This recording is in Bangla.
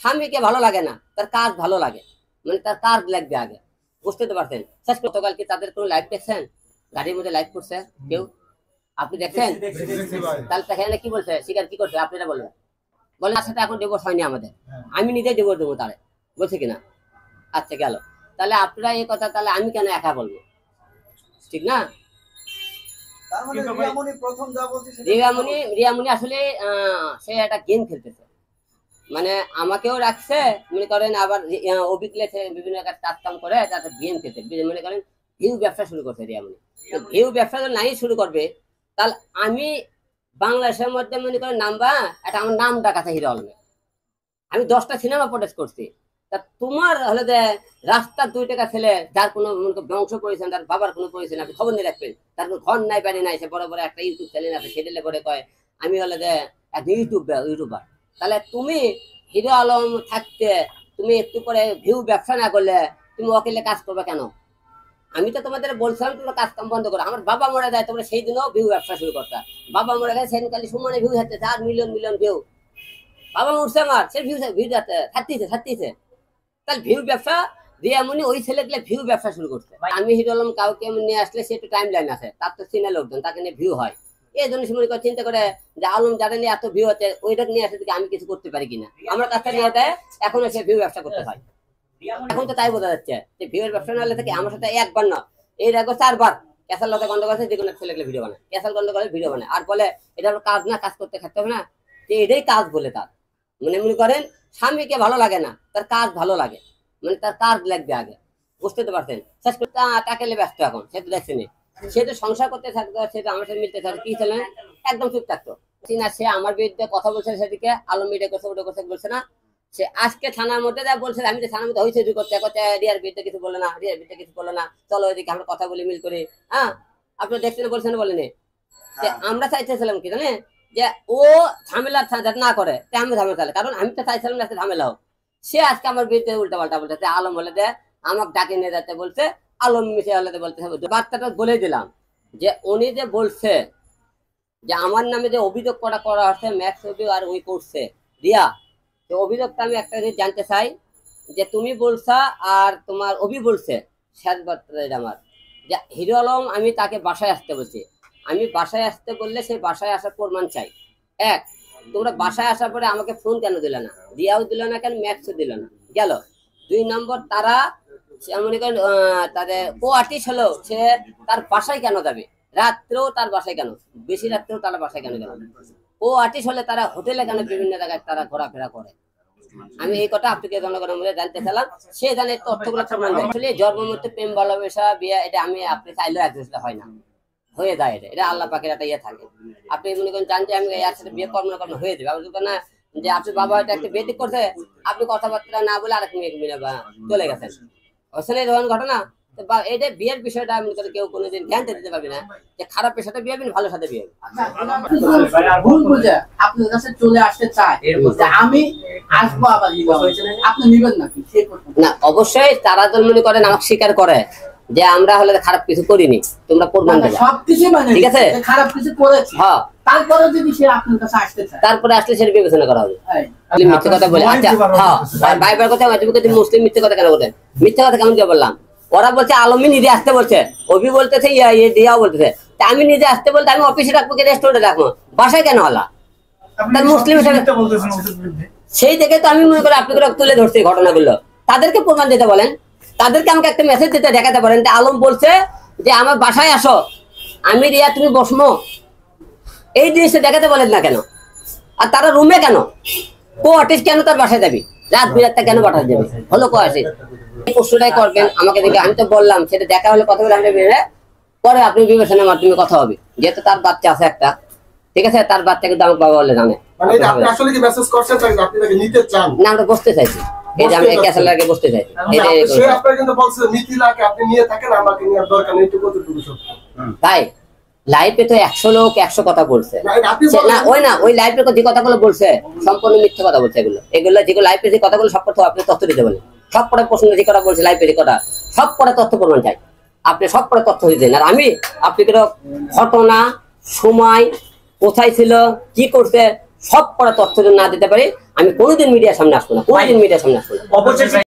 স্বামীকে ভালো লাগে না, তার কাজ ভালো লাগে, মানে তার কাজ লাগবে আগে। বুঝতে তো পারছেন? শেষ গতকাল কি তাদের কোনো লাইভ দেখছেন? গাড়ির মধ্যে লাইভ করছে কেউ? আপনি দেখছেন? তাহলে সেখানে কি বলছে? শিকার কি করছে? আপনারা বলবেন। বলে তার সাথে এখন ডিভোর্স হয়নি আমাদের, আমি নিজে ডিভোর্স দেবো তারে, বলছে কিনা? আচ্ছা গেল। তাহলে আপনারা এই কথা তাহলে আমি কেন একা বলবো? ঠিক না? রিয়ামণি আসলে সে একটা গেম খেলতেছে, মানে আমাকেও রাখছে মনে করেন, আবার অভিজ্ঞ বিভিন্ন কাজ কাম করে তাতে গেম খেলতে মনে করেন ভিউ ব্যবসা শুরু করছে রিয়ামণি। ভিউ ব্যবসা যদি নাই শুরু করবে, তাহলে আমি বাংলাদেশের মধ্যে মনে করেন নামবা একটা আমার নাম ডাকাতে হিরো আলমে, আমি 10টা সিনেমা প্রোডিউস করছি। তা তোমার হলে যে রাস্তার 2 টাকা ছেলে, যার কোনো বংশ পরিচয়, তার বাবার কোনো পরিচয়, আপনি খবর নিয়ে রাখবেন, তার কোনো ঘর নাই বাড়ি নাই, সে বড় বড় একটা ইউটিউব চ্যানেল আছে, সেটা করে কয় আমি হলে যে একটা ইউটিউবার। তাহলে তুমি হিরো আলম থাকতে তুমি একটু করে ভিউ ব্যবসা না করলে তুমি ওকেলে কাজ করবে কেন? আমি তো তোমাদের বলছিলাম তোমরা কাজ কাম বন্ধ করো। আমার বাবা মরে যায়, তোমরা সেই দিনও ভিউ ব্যবসা শুরু করতা। বাবা মরে গেছে সেদিন খালি সুমনে ভিউ হচ্ছে 4 মিলিয়ন ভিউ। বাবা মরছে আমার, সে ভিউ থাকতেছে। তাহলে ভিউ ব্যবসা রিয়ামণি ওই ছেলেগুলো ভিউ ব্যবসা শুরু করছে। আমি হিরো আলম কাউকে নিয়ে আসলে সে একটু টাইম লাইন আছে, তার তো চিনা লোকজন, তাকে নিয়ে ভিউ হয়। এই জন্য সে মনে করে চিন্তা করে যে আলম যারা নিয়ে এত ভিউ হচ্ছে ওইটাকে নিয়ে আসলে আমি কিছু করতে পারি কিনা, আমার কাছে নিয়ে দেয়, এখন সে ভিউ ব্যবসা করতে হয়। এখন তো তাই বোঝা যাচ্ছে যে ভিউয়ের ব্যবসা না হলে থেকে আমার সাথে একবার না, এই দেখো 4বার ক্যাসাল লতা গন্ড করছে, যে কোনো ছেলেগুলো ভিডিও বানায়, ক্যাসাল গন্ড করে ভিডিও বানায়, আর বলে এটা কাজ না, কাজ করতে খাটতে হবে না, যে এটাই কাজ বলে তার মনে করেন স্বামীকে ভালো লাগে না, তার কাজ ভালো লাগে, মানে তার কাজ লাগবে আগে। বুঝতে তো পারছেন? শেষ করতে টাকা ব্যস্ত এখন, সে তো দেখছেন, সে তো সংসার করতে থাকতো, সে তো আমার সাথে মিলতে থাকতো, কি ছিলেন একদম চুপ থাকতো না। সে আমার বিরুদ্ধে কথা বলছে, সেদিকে আলম মিডিয়া করছে, ওটা করছে বলছে না। সে আজকে থানার মধ্যে যা বলছে, আমি তো থানার মধ্যে হয়েছে করতে রিয়ার বিরুদ্ধে কিছু বলে না, রিয়ার বিরুদ্ধে কিছু বলে না, চলো ওইদিকে আমরা কথা বলি মিল করি। হ্যাঁ, আপনি দেখছেন বলছেন, বলেনি? আমরা চাইতেছিলাম কি জানে, যে ও ঝামেলা না করে, আমি ঝামেলা চালে, কারণ আমি তো চাইছিলাম না ঝামেলা হোক। সে আজকে আমার বিরুদ্ধে উল্টা পাল্টা বলতেছে, আলম হলে যে আমাকে ডাকে নিয়ে যেতে বলছে, আলম মিশে হলে বলতেছে। বার্তাটা বলে দিলাম যে উনি যে বলছে যে আমার নামে যে অভিযোগ করা হচ্ছে, ম্যাক্স অভিযোগ আর ওই করছে রিয়া, তো অভিযোগটা আমি একটা জিনিস জানতে চাই, যে তুমি বলছা আর তোমার অভি বলছে, শেষ বার্তা আমার যে হিরো আলম আমি তাকে বাসায় আসতে বলছি, আমি বাসায় আসতে বললে সেই বাসায় আসার প্রমাণ চাই। এক, তোমরা বাসায় আসার পরে আমাকে ফোন কেন দিল না? রিয়াও দিল না কেন, ম্যাক্সও দিল না, গেল। 2 নম্বর, তারা মনে করেন তাদের কো আর্টিস্ট হলো, সে তার বাসায় কেন যাবে? রাত্রেও তার বাসায় কেন, বেশি রাত্রেও তারা বাসায় কেন গেল? ও আর্টিস্ট হলে তারা হোটেলে কেন বিভিন্ন জায়গায় তারা ঘোরাফেরা করে? আমি এই কথা আপনাকে জনগণের মধ্যে জানতে চাইলাম, সে জানে তথ্যগুলো প্রমাণ দেয়। আসলে জন্ম মৃত্যু প্রেম ভালোবাসা বিয়ে, এটা আমি আপনি চাইলেও একজনের হয় না, হয়ে যায়, এটা আল্লাহ পাকের একটা ইয়ে থাকে। আপনি মনে করেন জানতে আমি এর সাথে বিয়ে করবো না হয়ে যাবে, আমি না যে আপনি বাবা হয়তো একটা বিয়ে ঠিক করছে, আপনি কথাবার্তা না বলে আরেক মেয়ে চলে গেছেন, আসলে ধরনের ঘটনা। এটা বিয়ের বিষয়টা আমি কেউ কোনোদিন ধ্যান দিতে পারবি না, যে খারাপের সাথে বিয়ে হবে, ভালো সাথে বিয়ে হবে। ভুল বুঝে আপনার কাছে চলে আসতে চায়, আমি আসবো আবার আপনি নিবেন নাকি? না, অবশ্যই তারা তো মনে করেন আমাকে স্বীকার করে যে আমরা হলে খারাপ কিছু করিনি, তোমরা প্রমাণ দেবে সবকিছু, মানে ঠিক আছে, খারাপ কিছু করেছি, হ্যাঁ, তারপরে যদি সে আপনার কাছে আসতে চায়, তারপরে আসলে সেটা বিবেচনা করা হবে। মিথ্যে কথা বলে, আচ্ছা হ্যাঁ, বাইবার কথা মুসলিম মিথ্যে কথা কেন বলেন? মিথ্যে কথা কেমন দিয়ে বললাম? ওরা বলছে আলমী নিজে আসতে বলছে, অভি বলতেছে দিয়াও বলতেছে, তা আমি নিজে আসতে বলতে আমি অফিসে রাখবো কি রেস্টুরেন্টে রাখবো, বাসায় কেন হলা? মুসলিম সেই থেকে তো আমি মনে করি আপনি তুলে ধরছি ঘটনাগুলো, তাদেরকে প্রমাণ দিতে বলেন, তাদেরকে আমাকে একটা মেসেজ দিতে দেখাতে পারেন যে আলম বলছে যে আমার বাসায় আসো, আমি রিয়া তুমি বসমো, এই জিনিসটা দেখাতে বলেন না কেন? আর তারা রুমে কেন, কো আর্টিস্ট কেন তার বাসায় যাবি, রাত বিরাতটা কেন পাঠাতে যাবে? হলো কো আর্টিস্ট, এই প্রশ্নটাই করবেন আমাকে দেখে। আমি তো বললাম সেটা দেখা হলে কথা বলে আমি পরে আপনি বিবেচনার মাধ্যমে কথা হবে, যেহেতু তার বাচ্চা আছে একটা, ঠিক আছে, তার বাচ্চা কিন্তু আমার বাবা বলে জানে। না, আমরা বসতে চাইছি, এই যে আমি ক্যাসেল আগে বসতে চাইছি, তাই লাইফে তো 100 লোক 100 কথা বলছে না, ওই লাইফে যে কথাগুলো বলছে সম্পূর্ণ মিথ্যে কথা বলছে। এগুলো যেগুলো লাইফে যে কথাগুলো সব কথা আপনি তথ্য দিতে বলেন, সব পরে প্রশ্ন যে কথা বলছে লাইফে যে কথা সব পরে তথ্য প্রমাণ চাই, আপনি সব পরে তথ্য দিতেন। আর আমি আপনি ঘটনা সময় কোথায় ছিল কি করছে সব করা তথ্য যদি না দিতে পারি আমি কোনোদিন মিডিয়ার সামনে আসবো না, কোনোদিন মিডিয়ার সামনে আসবো না। অবশেষে